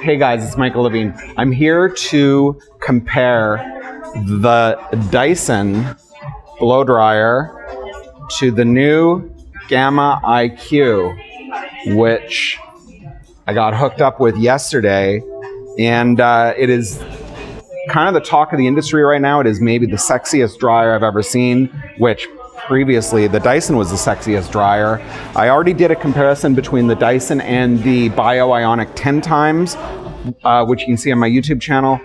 Hey guys, it's Michael Levine. I'm here to compare the Dyson blow dryer to the new Gama IQ, which I got hooked up with yesterday, and it is kind of the talk of the industry right now. It is maybe the sexiest dryer I've ever seen, which previously the Dyson was the sexiest dryer. I already did a comparison between the Dyson and the Bio-Ionic 10 times, which you can see on my YouTube channel.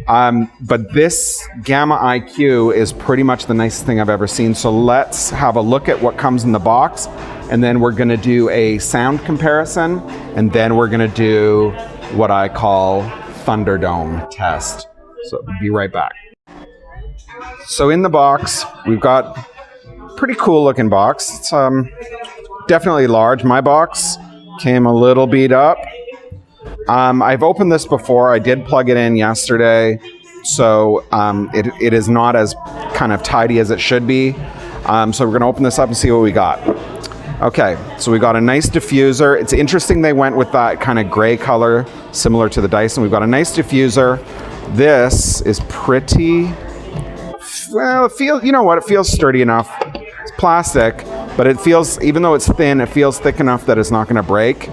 But this Gama IQ is pretty much the nicest thing I've ever seen. So let's have a look at what comes in the box, and then we're gonna do a sound comparison, and then we're gonna do what I call Thunderdome test. So be right back. So in the box, we've got pretty cool looking box. It's definitely large. My box came a little beat up. I've opened this before. I did plug it in yesterday, so it is not as kind of tidy as it should be. So we're gonna open this up and see what we got. Okay, so we got a nice diffuser. It's interesting they went with that kind of gray color, similar to the Dyson. We've got a nice diffuser. This is pretty, well, it feels, you know what, it feels sturdy enough. It's plastic, but it feels, even though it's thin, it feels thick enough that it's not gonna break.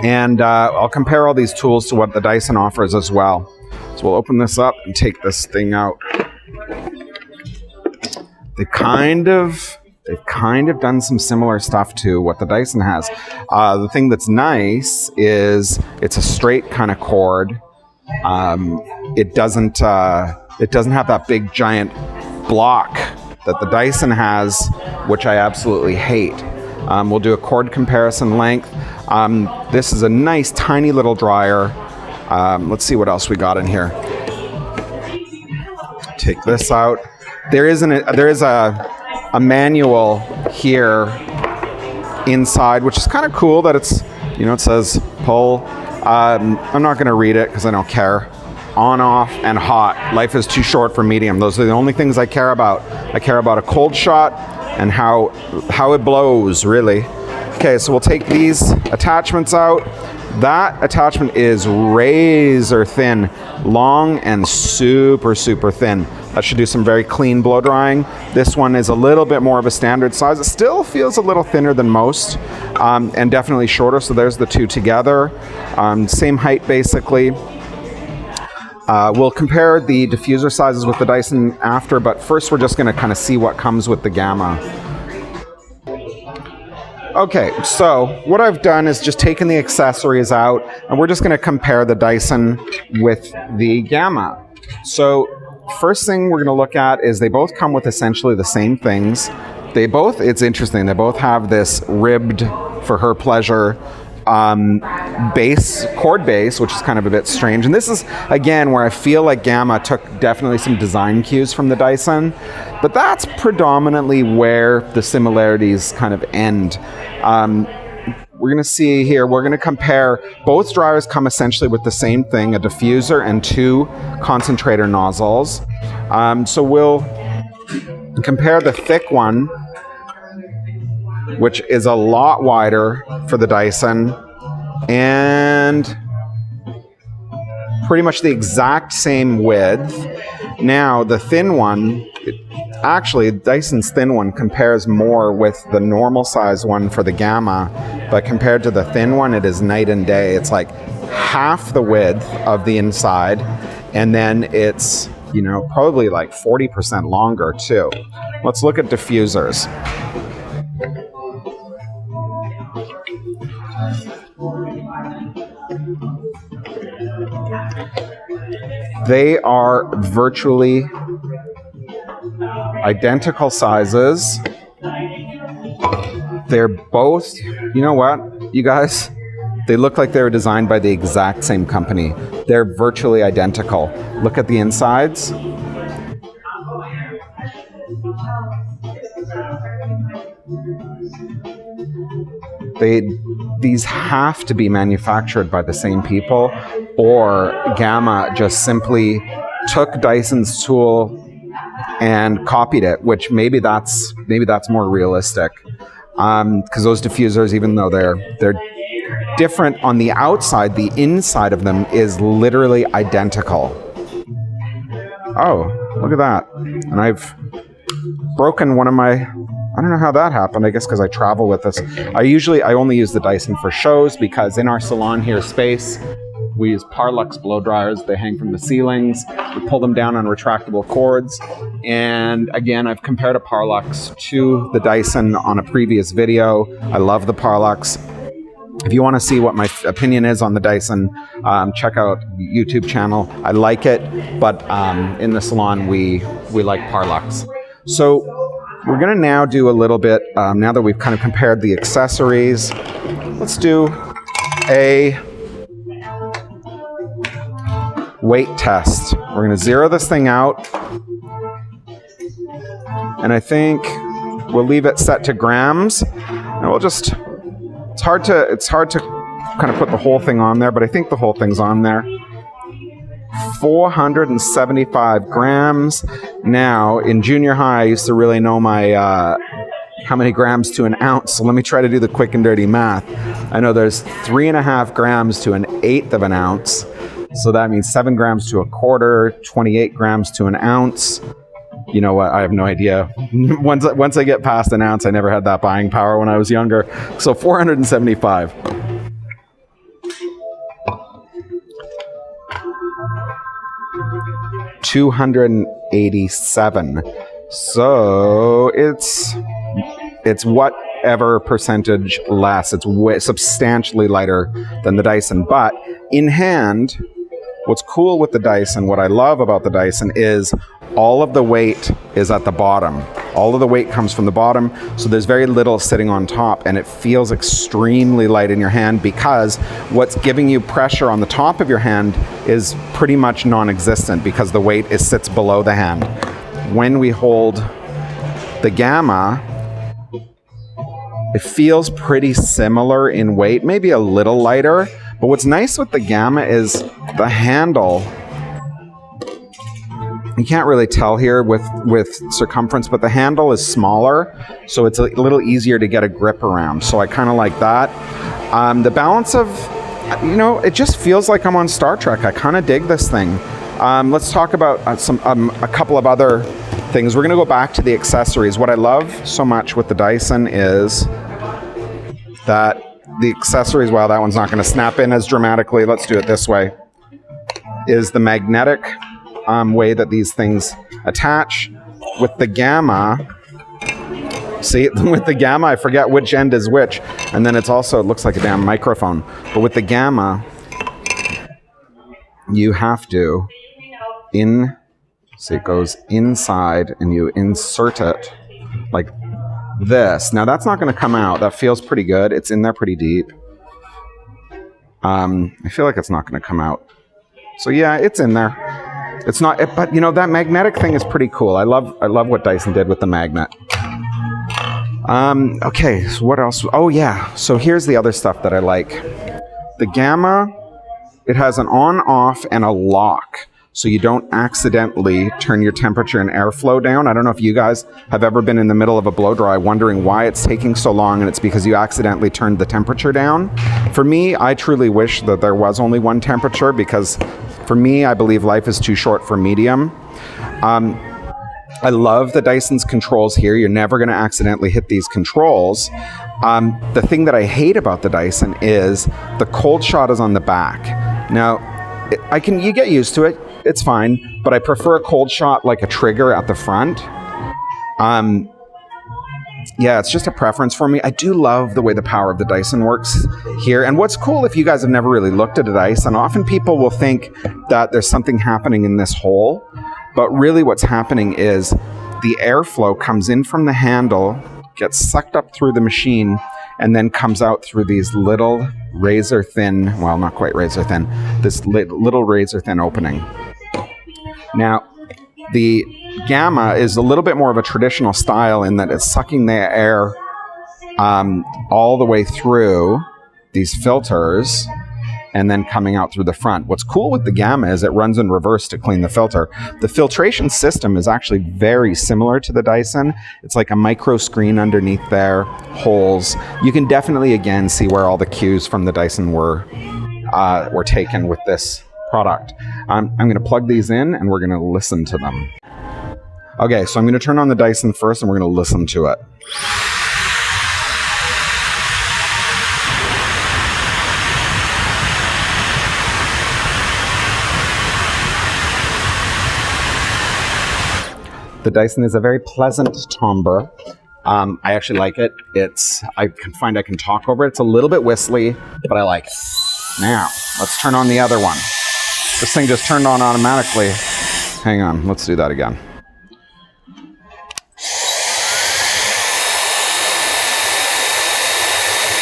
And I'll compare all these tools to what the Dyson offers as well. So we'll open this up and take this thing out. They've kind of done some similar stuff to what the Dyson has. The thing that's nice is it's a straight kind of cord. It doesn't have that big giant block that the Dyson has, which I absolutely hate. We'll do a cord comparison length. This is a nice tiny little dryer. Let's see what else we got in here. Take this out. There is a manual here inside, which is kind of cool that it's, you know, it says pull. I'm not going to read it because I don't care. On, off, and hot. Life is too short for medium. Those are the only things I care about. I care about a cold shot and how it blows, really. Okay, so we'll take these attachments out. That attachment is razor thin, long and super, super thin. That should do some very clean blow drying. This one is a little bit more of a standard size. It still feels a little thinner than most, and definitely shorter, so there's the two together. Same height, basically. We'll compare the diffuser sizes with the Dyson after, but first we're just gonna kind of see what comes with the Gama. Okay, so what I've done is just taken the accessories out, and we're just gonna compare the Dyson with the Gama. So first thing we're gonna look at is they both come with essentially the same things. They both, it's interesting, they both have this ribbed, for her pleasure, cord base, which is kind of a bit strange. And this is, again, where I feel like Gama took definitely some design cues from the Dyson, but that's predominantly where the similarities kind of end. We're gonna see here, we're gonna compare, both dryers come essentially with the same thing, a diffuser and two concentrator nozzles. So we'll compare the thick one, which is a lot wider for the Dyson, and pretty much the exact same width. Now, the thin one, actually, Dyson's thin one compares more with the normal size one for the Gama, but compared to the thin one, it is night and day. It's like half the width of the inside, and then it's, you know, probably like 40% longer too. Let's look at diffusers. They are virtually identical sizes. They're both, you know what, you guys? They look like they were designed by the exact same company. They're virtually identical. Look at the insides. These have to be manufactured by the same people, or Gama just simply took Dyson's tool and copied it, which maybe that's more realistic. Because those diffusers, even though they're different on the outside, the inside of them is literally identical. Oh, look at that. And I've broken one of my, I don't know how that happened. I guess because I travel with this. I only use the Dyson for shows because in our salon here, Space, we use Parlux blow dryers. They hang from the ceilings. We pull them down on retractable cords. And again, I've compared a Parlux to the Dyson on a previous video. I love the Parlux. If you want to see what my opinion is on the Dyson, check out YouTube channel. I like it, but in the salon, we like Parlux. So we're going to now do a little bit, now that we've kind of compared the accessories, let's do a weight test. We're going to zero this thing out. And I think we'll leave it set to grams. And we'll just, it's hard to kind of put the whole thing on there, but I think the whole thing's on there. 475 grams. Now, in junior high, I used to really know my how many grams to an ounce. So let me try to do the quick and dirty math. I know there's 3.5 grams to 1/8 of an ounce. So that means 7 grams to a quarter, 28 grams to an ounce. You know what? I have no idea. Once I get past an ounce, I never had that buying power when I was younger. So 475. $287. So it's whatever percentage less. It's substantially lighter than the Dyson. But in hand, what's cool with the Dyson, what I love about the Dyson is all of the weight is at the bottom. All of the weight comes from the bottom, so there's very little sitting on top, and it feels extremely light in your hand because what's giving you pressure on the top of your hand is pretty much non-existent because the weight sits below the hand. When we hold the Gama, it feels pretty similar in weight, maybe a little lighter, but what's nice with the Gama is the handle. You can't really tell here with circumference, but the handle is smaller, so it's a little easier to get a grip around. So I kind of like that. The balance of, you know, it just feels like I'm on Star Trek. I kind of dig this thing. Let's talk about a couple of other things. We're going to go back to the accessories. What I love so much with the Dyson is that the accessories, well, that one's not going to snap in as dramatically. Let's do it this way. Is the magnetic way that these things attach. With the Gama, see, with the Gama, I forget which end is which, and then it looks like a damn microphone. But with the Gama, you have to see, it goes inside, and you insert it like this. Now that's not going to come out. That feels pretty good. It's in there pretty deep. I feel like it's not going to come out. So yeah, it's in there. It's not, but you know, that magnetic thing is pretty cool. I love what Dyson did with the magnet. Okay, so what else? Oh yeah, so here's the other stuff that I like. The Gama, it has an on-off and a lock, so you don't accidentally turn your temperature and airflow down. I don't know if you guys have ever been in the middle of a blow dry wondering why it's taking so long, and it's because you accidentally turned the temperature down. For me, I truly wish that there was only one temperature, because for me, I believe life is too short for medium. I love the Dyson's controls here. You're never going to accidentally hit these controls. The thing that I hate about the Dyson is the cold shot is on the back. Now, you get used to it. It's fine, but I prefer a cold shot like a trigger at the front. Yeah, it's just a preference for me. I do love the way the power of the Dyson works here. And what's cool, if you guys have never really looked at a Dyson, often people will think that there's something happening in this hole. But really what's happening is the airflow comes in from the handle, gets sucked up through the machine, and then comes out through these little razor thin, well, not quite razor thin, this little razor thin opening. Now, the Gama is a little bit more of a traditional style in that it's sucking the air all the way through these filters and then coming out through the front. What's cool with the Gama is it runs in reverse to clean the filter. The filtration system is actually very similar to the Dyson. It's like a micro screen underneath there, holes. You can definitely, again, see where all the cues from the Dyson were taken with this product. I'm going to plug these in and we're going to listen to them. Okay, so I'm going to turn on the Dyson first and we're going to listen to it. The Dyson is a very pleasant timbre. I actually like it. I can talk over it. It's a little bit whistly, but I like it. Now, let's turn on the other one. This thing just turned on automatically. Hang on, let's do that again.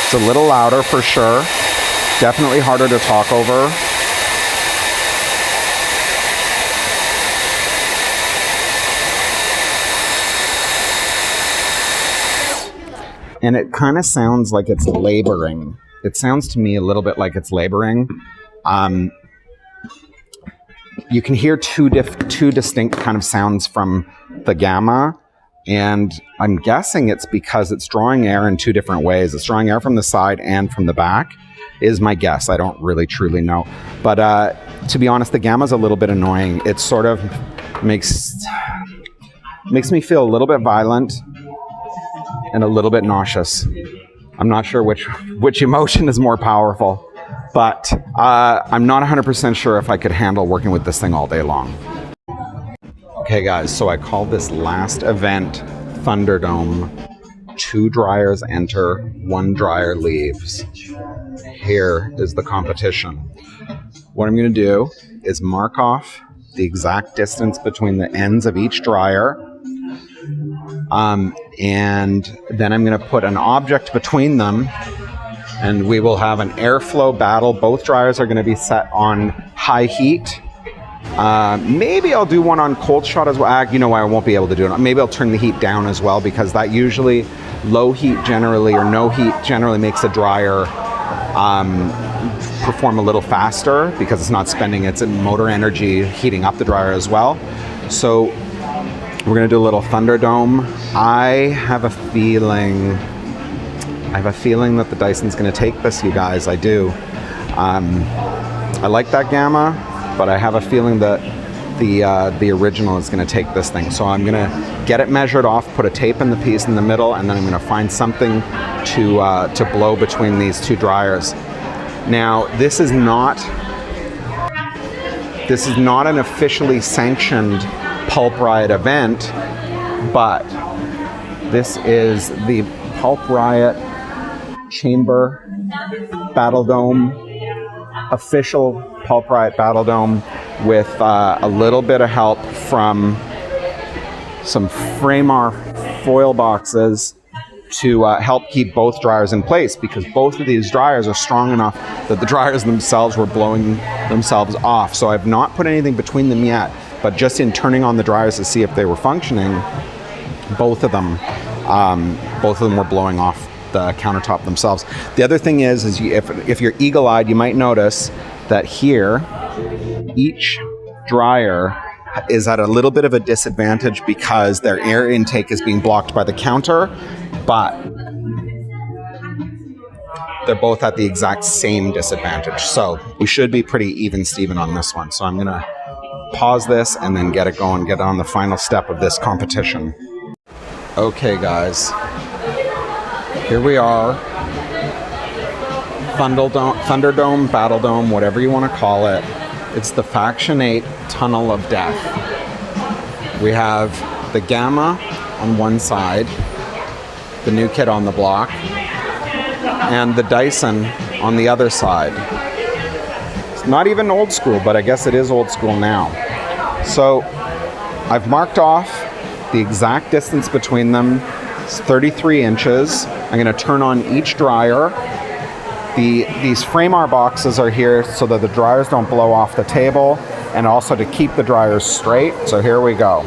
It's a little louder for sure. Definitely harder to talk over. And it kind of sounds like it's laboring. It sounds to me a little bit like it's laboring. You can hear two distinct kind of sounds from the Gama, and I'm guessing it's because it's drawing air in two different ways. It's drawing air from the side and from the back, is my guess. I don't really truly know. But to be honest, the Gama's a little bit annoying. It sort of makes me feel a little bit violent and a little bit nauseous. I'm not sure which emotion is more powerful, but I'm not 100% sure if I could handle working with this thing all day long. Okay guys, so I call this last event Thunderdome. 2 dryers enter, 1 dryer leaves. Here is the competition. What I'm going to do is mark off the exact distance between the ends of each dryer. And then I'm going to put an object between them, and we will have an airflow battle. Both dryers are going to be set on high heat. Maybe I'll do one on cold shot as well. You know why I won't be able to do it. Maybe I'll turn the heat down as well, because that usually low heat generally, or no heat generally, makes a dryer perform a little faster because it's not spending its motor energy heating up the dryer as well. So we're going to do a little Thunderdome. I have a feeling that the Dyson's going to take this, you guys. I do. I like that Gama, but I have a feeling that the original is going to take this thing. So I'm going to get it measured off, put a tape in the piece in the middle, and then I'm going to find something to blow between these 2 dryers. Now, this is not an officially sanctioned Pulp Riot event, but this is the Pulp Riot Chamber Battle Dome, official Pulp Riot Battle Dome, with a little bit of help from some Framar foil boxes to help keep both dryers in place, because both of these dryers are strong enough that the dryers themselves were blowing themselves off. So I've not put anything between them yet, but just in turning on the dryers to see if they were functioning, both of them were blowing off the countertop themselves. The other thing is if you're eagle-eyed, you might notice that here, each dryer is at a little bit of a disadvantage because their air intake is being blocked by the counter, but they're both at the exact same disadvantage. So we should be pretty even Steven on this one. So I'm gonna pause this and then get it going, get on the final step of this competition. Okay guys, here we are. Thunderdome, Battle Dome, whatever you want to call it. It's the Faction 8 Tunnel of Death. We have the Gama on one side, the new kid on the block, and the Dyson on the other side. It's not even old school, but I guess it is old school now. So I've marked off the exact distance between them. It's 33 inches. I'm going to turn on each dryer. These Framar boxes are here so that the dryers don't blow off the table, and also to keep the dryers straight. So here we go.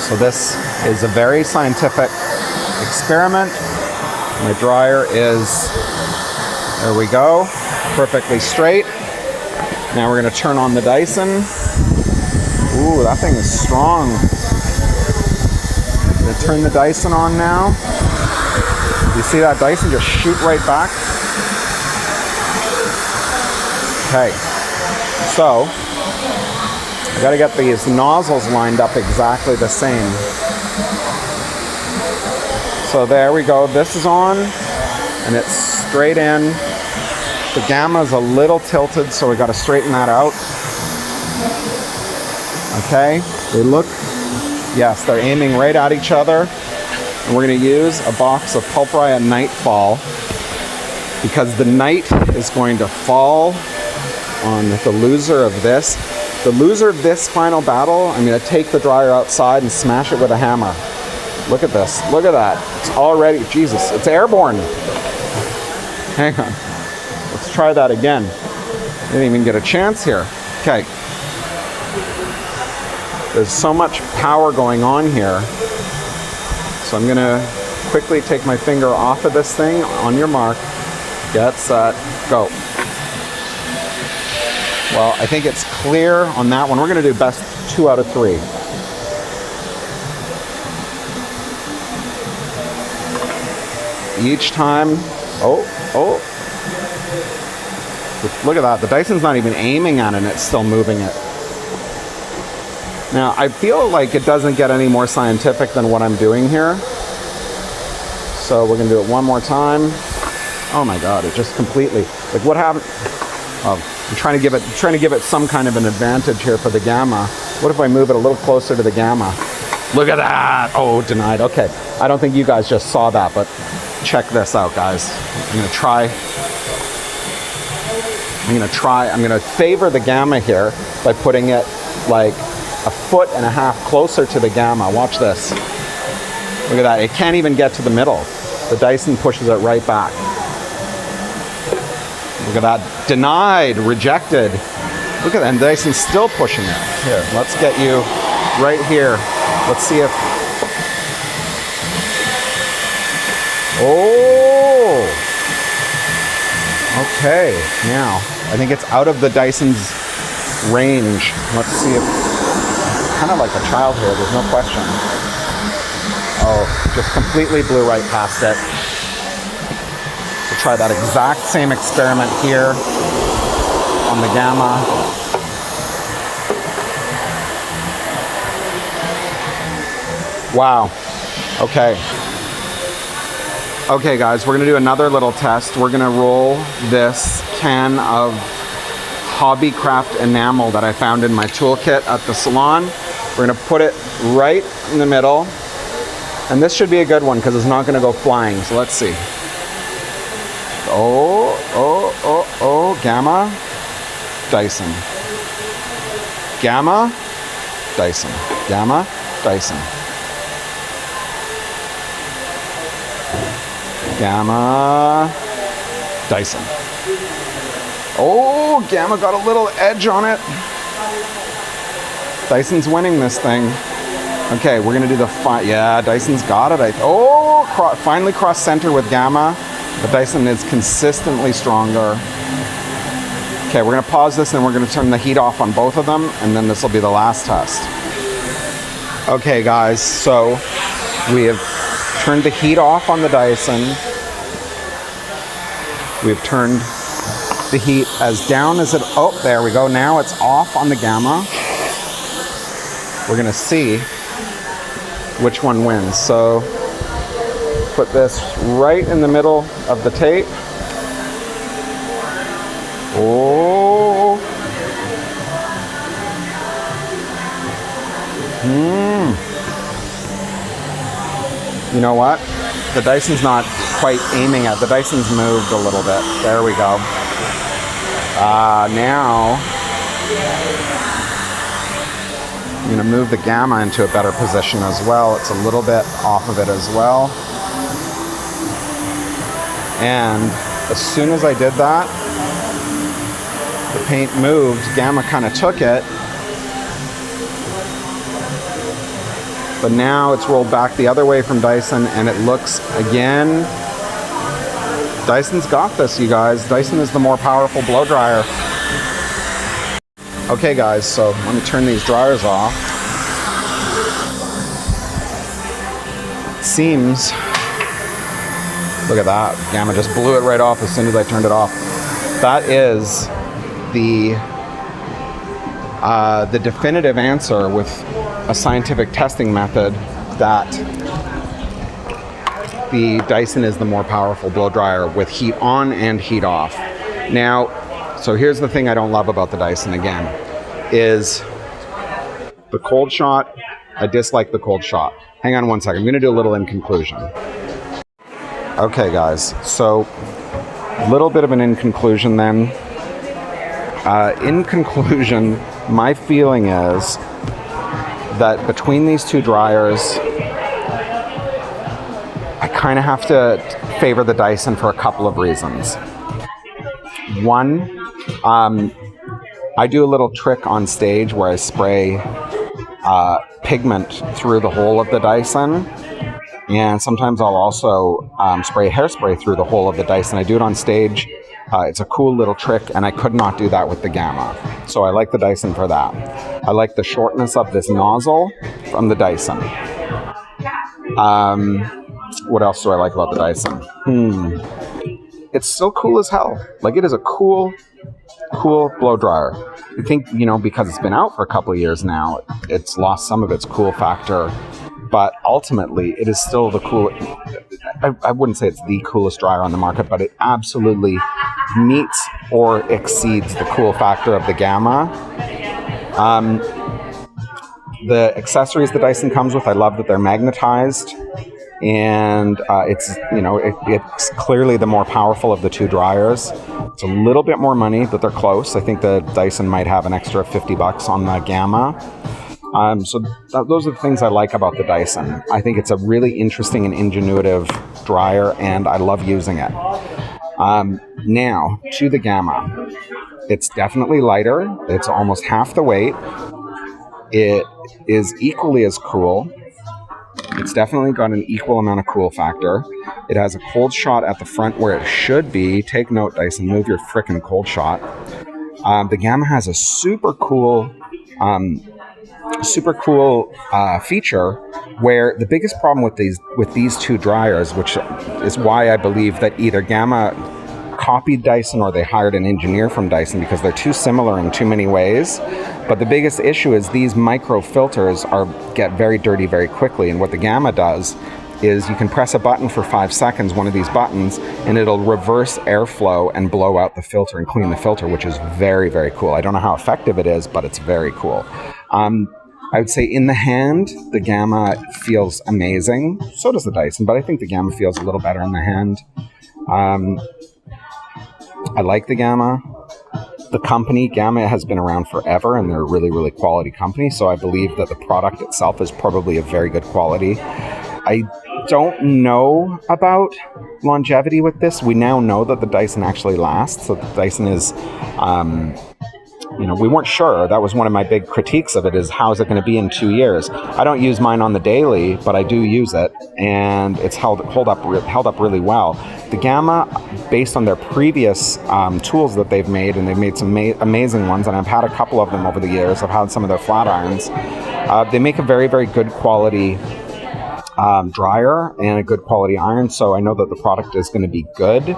So this is a very scientific experiment My dryer is, there we go, perfectly straight. Now we're going to turn on the Dyson. Ooh, that thing is strong. I'm going to turn the Dyson on now. You see that Dyson just shoot right back? Okay, so I got to get these nozzles lined up exactly the same. So there we go, this is on, and it's straight in. The Gamma is a little tilted, so we got to straighten that out. Okay, they look, yes, they're aiming right at each other. And we're going to use a box of Pulp-Rye at Nightfall, because the night is going to fall on the loser of this. The loser of this final battle, I'm going to take the dryer outside and smash it with a hammer. Look at this. Look at that. It's already, Jesus, it's airborne. Hang on. Let's try that again. Didn't even get a chance here. Okay. There's so much power going on here. So I'm going to quickly take my finger off of this thing. On your mark. Get set. Go. Well, I think it's clear on that one. We're going to do best 2 out of 3. Each time, look at that. The Dyson's not even aiming at it and it's still moving it. Now, I feel like it doesn't get any more scientific than what I'm doing here. So we're going to do it one more time. Oh my God, it just completely, like what happened? Oh, I'm trying to give it some kind of an advantage here for the Gamma. What if I move it a little closer to the Gamma? Look at that. Oh, denied. Okay. I don't think you guys just saw that, but check this out, guys. I'm going to favor the Gamma here by putting it like 1.5 foot closer to the Gamma. Watch this. Look at that. It can't even get to the middle. The Dyson pushes it right back. Look at that. Denied. Rejected. Look at that. And the Dyson's still pushing it. Here, let's get you right here. Let's see if... Oh! Okay, now, I think it's out of the Dyson's range. Let's see if... Kind of like a child here, there's no question. Oh, just completely blew right past it. We'll try that exact same experiment here on the Gamma. Wow. Okay. Okay, guys, we're going to do another little test. We're going to roll this can of Hobbycraft enamel that I found in my toolkit at the salon. We're going to put it right in the middle. And this should be a good one because it's not going to go flying. So let's see. Oh, Gamma, Dyson. Gamma, Dyson. Gamma, Dyson. Gamma, Dyson. Oh, Gamma got a little edge on it. Dyson's winning this thing. Okay, we're gonna do the yeah, Dyson's got it. Finally cross center with Gamma. The Dyson is consistently stronger. Okay, we're gonna pause this and we're gonna turn the heat off on both of them, and then this will be the last test. Okay, guys, so we have turned the heat off on the Dyson. We've turned the heat as down as it, oh, there we go. Now it's off on the Gamma. We're gonna see which one wins. So put this right in the middle of the tape. Oh. You know what? The Dyson's not quite aiming at, the Dyson's moved a little bit. There we go. Now I'm going to move the Gamma into a better position as well. It's a little bit off of it as well. And as soon as I did that, the paint moved. Gamma kind of took it. But now it's rolled back the other way from Dyson, and it looks again Dyson's got this, you guys. Dyson is the more powerful blow dryer. Okay guys, so let me turn these dryers off. Seems, look at that, Gama just blew it right off as soon as I turned it off. That is the definitive answer with a scientific testing method that the Dyson is the more powerful blow dryer with heat on and heat off. Now, so here's the thing I don't love about the Dyson again, is the cold shot. I dislike the cold shot. Hang on one second, I'm gonna do a little in conclusion. Okay guys, so a little bit of an in conclusion then. In conclusion, my feeling is that between these two dryers, I kind of have to favor the Dyson for a couple of reasons. One, I do a little trick on stage where I spray pigment through the hole of the Dyson, and sometimes I'll also spray hairspray through the hole of the Dyson. I do it on stage. It's a cool little trick, and I could not do that with the Gama. So I like the Dyson for that. I like the shortness of this nozzle from the Dyson. What else do I like about the Dyson? It's still cool as hell. Like, it is a cool blow dryer. I think, you know, because it's been out for a couple of years now, it's lost some of its cool factor. But ultimately, it is still the cool. I wouldn't say it's the coolest dryer on the market, but it absolutely meets or exceeds the cool factor of the Gama. The accessories the Dyson comes with, I love that they're magnetized, and it's, you know, it's clearly the more powerful of the two dryers. It's a little bit more money, but they're close. I think the Dyson might have an extra $50 on the Gama. So those are the things I like about the Dyson. I think it's a really interesting and ingenuitive dryer, and I love using it. Now, to the Gama. It's definitely lighter. It's almost half the weight. It is equally as cool. It's definitely got an equal amount of cool factor. It has a cold shot at the front where it should be. Take note, Dyson, move your frickin' cold shot. The Gama has a super cool feature where the biggest problem with these two dryers, which is why I believe that either Gama copied Dyson or they hired an engineer from Dyson, because they're too similar in too many ways. But the biggest issue is these micro filters get very dirty very quickly, and what the Gama does is you can press a button for 5 seconds, one of these buttons, and it'll reverse airflow and blow out the filter and clean the filter, which is very, very cool. I don't know how effective it is, but it's very cool. I would say in the hand, the Gama feels amazing. So does the Dyson, but I think the Gama feels a little better in the hand. I like the Gama. The company, Gama, has been around forever, and they're a really, really quality company, so I believe that the product itself is probably of very good quality. I don't know about longevity with this. We now know that the Dyson actually lasts, so the Dyson is... you know, we weren't sure. That was one of my big critiques of it, is how is it going to be in 2 years? I don't use mine on the daily, but I do use it, and it's held up really well. The Gama, based on their previous tools that they've made, and they've made some amazing ones, and I've had a couple of them over the years. I've had some of their flat irons. They make a very, very good quality dryer and a good quality iron, so I know that the product is going to be good.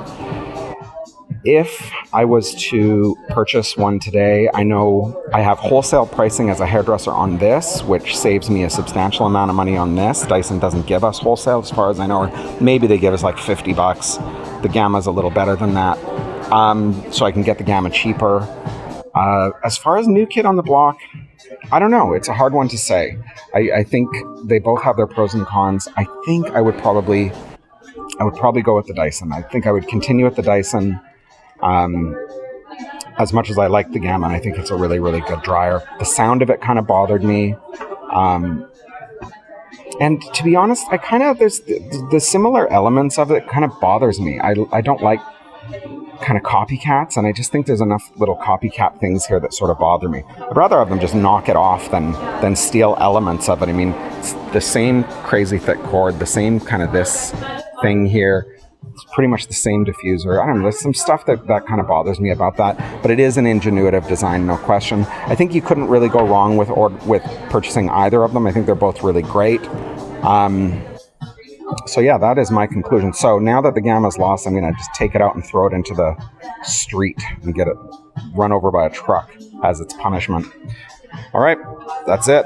If I was to purchase one today, I know I have wholesale pricing as a hairdresser on this, which saves me a substantial amount of money on this. Dyson doesn't give us wholesale as far as I know, or maybe they give us like $50. The Gama's a little better than that. So I can get the Gama cheaper. As far as new kid on the block, I don't know. It's a hard one to say. I think they both have their pros and cons. I think I would probably go with the Dyson. I think I would continue with the Dyson. As much as I like the Gama, I think it's a really, really good dryer. The sound of it kind of bothered me. And to be honest, there's the similar elements of it kind of bothers me. I don't like kind of copycats, and I just think there's enough little copycat things here that sort of bother me. I'd rather have them just knock it off than steal elements of it. I mean, it's the same crazy thick cord, the same kind of this thing here. It's pretty much the same diffuser. I don't know, there's some stuff that kind of bothers me about that, but it is an ingenuitive design, no question. I think you couldn't really go wrong with purchasing either of them. I think they're both really great. So yeah, that is my conclusion. So now that the Gama's lost, I'm going to just take it out and throw it into the street and get it run over by a truck as its punishment. All right, that's it.